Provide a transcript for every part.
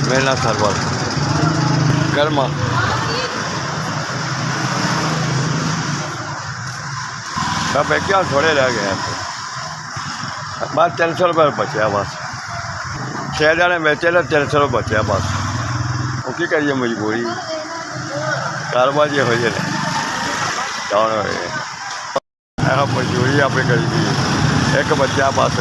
मेरा नाम सरवर गर्मा सब एक क्या थोड़े रह गए हैं बस 300 रुपये बचे बस 6 जने बेचे ना 300 रुपये बचे बस वो की करिए मजबूरी कारोबार ये हो जाए डाउन हो गए मजबूरी अपनी करी दी एक बच्चा बस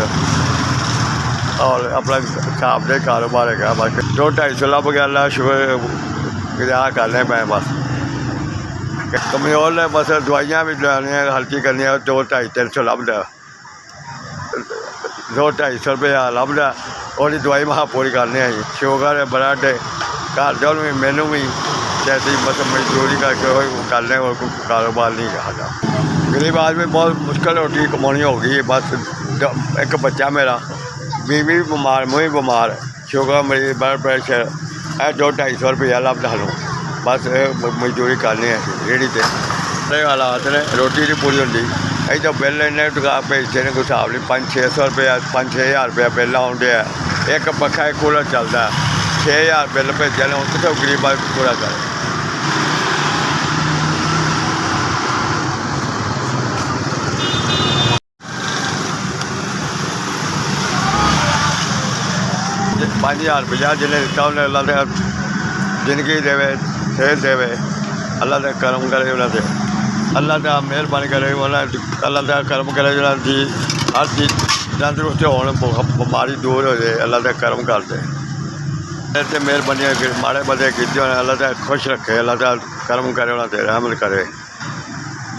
और अपना छाप दे कारोबार है बस 200-250 लभ गया शुगर गुजारा करने पे बस कमजोर ने बस दवाइयाँ भी लानी हल्की करनी 200-250-300 लभदा 200-250 रुपया लभदा और दवाई महा पूरी करने आई शुगर ब्लड घर जो भी मैनू भी जैसे बस मजदूरी करके करने और कोई कारोबार नहीं रहा गरीब आदमी बहुत मुश्किल रोटी कमानी होगी बस एक बच्चा मेरा बीवी भी बीमार मैं भी बीमार शुगर मरीज ब्लड प्रेशर 200-250 रुपया लभदा सानूं बस मजदूरी करनी है रेहड़ी ते हालात ने रोटी नहीं पूरी होंगी अं तो बिल इन्ने दुकान भेजते हैं कोई हिसाब नहीं 500-600 रुपया 5-6 हज़ार रुपया बिल आउंडे है एक पक्खा एक कूलर चलता है 6,000 बिल भेजे ने उत्थे तो गरीब आदमी पूरा करे पाँच 5,000 रुपया जिन्हें दिता उन्हें अल्लाह ने जिंदगी देवे सेहत देवे अल्लाह का करम करे उन्होंने अल्लाह का मेहरबानी करे अल्लाह का करम करे जी हर चीज़ तंदुरुस्त हो बीमारी दूर हो जाए अल्लाह का करम कर दे ऐसे मेहरबानी माड़े बंदे की अल्लाह का खुश रखे अल्लाह का करम करे उन्होंने रहमत करे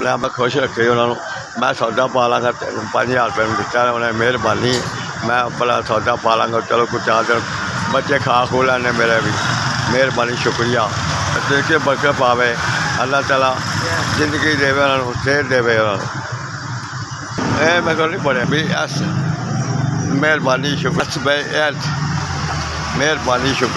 मैं खुश रखे उन्होंने मैं सौदा पा लाँगा 5,000 रुपये दिता उन्हें मेहरबानी मैं भला सौदा पा लाँगा चलो कुछ 4 दिन बच्चे खा खू लैने मेरे भी मेहरबानी शुक्रिया देखिए बरकत पावे अल्लाह ताला जिंदगी देवे उन्होंने सेहत देवे उन्होंने मैं को नहीं पढ़े भी मेहरबानी शुक्रिया मेहरबानी शुक्रिया।